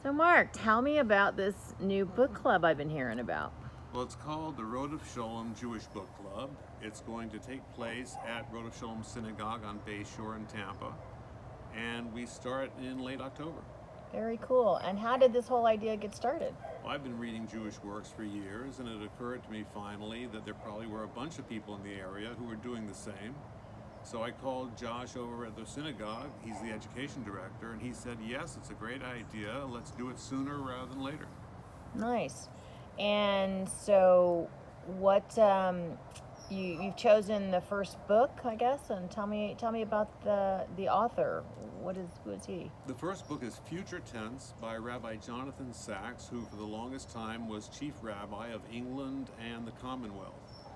So Mark, tell me about this new book club I've been hearing about. Well, it's called the Rodeph Sholom Jewish Book Club. It's going to take place at Rodeph Sholom Synagogue on Bay Shore in Tampa, and we start in late October. Very cool. And how did this whole idea get started? Well, I've been reading Jewish works for years, and it occurred to me finally that there probably were a bunch of people in the area who were doing the same. So I called Josh over at the synagogue. He's the education director, and he said, yes, it's a great idea. Let's do it sooner rather than later. Nice. And so, what you've chosen the first book, I guess, and tell me about the author. Who is he? The first book is Future Tense by Rabbi Jonathan Sacks, who for the longest time was chief rabbi of England and the Commonwealth.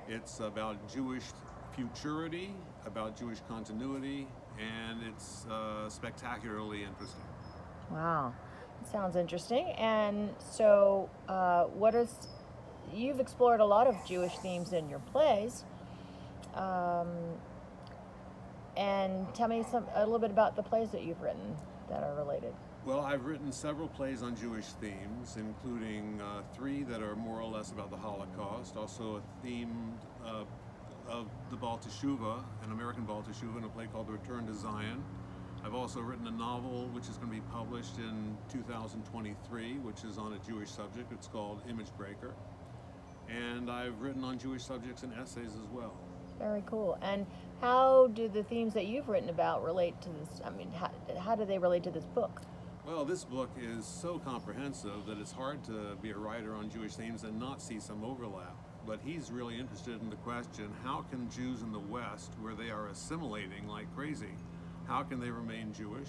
It's about Jewish futurity, about Jewish continuity, and it's spectacularly interesting. Wow, it sounds interesting. And so, you've explored a lot of Jewish themes in your plays. And tell me a little bit about the plays that you've written that are related. Well, I've written several plays on Jewish themes, including 3 that are more or less about the Holocaust, also a theme of the Baal Teshuvah, an American Baal Teshuvah, in a play called The Return to Zion. I've also written a novel which is going to be published in 2023, which is on a Jewish subject. It's called Image Breaker. And I've written on Jewish subjects and essays as well. Very cool. And how do the themes that you've written about relate to this? I mean, how do they relate to this book? Well, this book is so comprehensive that it's hard to be a writer on Jewish themes and not see some overlap. But he's really interested in the question, how can Jews in the West, where they are assimilating like crazy, how can they remain Jewish?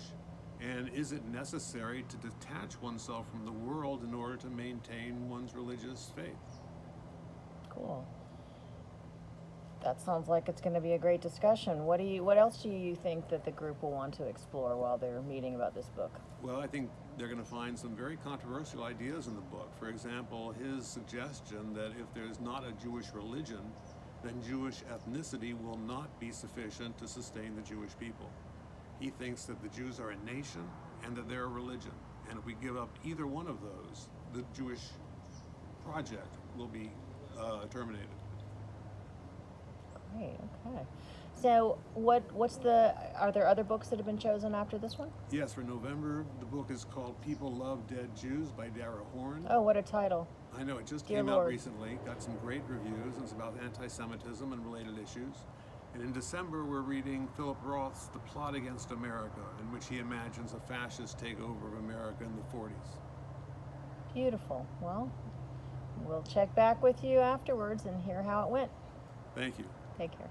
And is it necessary to detach oneself from the world in order to maintain one's religious faith? Cool. That sounds like it's going to be a great discussion. What else do you think that the group will want to explore while they're meeting about this book? Well, I think they're going to find some very controversial ideas in the book. For example, his suggestion that if there's not a Jewish religion, then Jewish ethnicity will not be sufficient to sustain the Jewish people. He thinks that the Jews are a nation and that they're a religion. And if we give up either one of those, the Jewish project will be terminated. Great, okay. So are there other books that have been chosen after this one? Yes, for November, the book is called People Love Dead Jews by Dara Horn. Oh, what a title. I know, it just Dear came Lord. out recently, got some great reviews, and it's about anti-Semitism and related issues. And in December, we're reading Philip Roth's The Plot Against America, in which he imagines a fascist takeover of America in the 40s. Beautiful. Well, we'll check back with you afterwards and hear how it went. Thank you. Take care.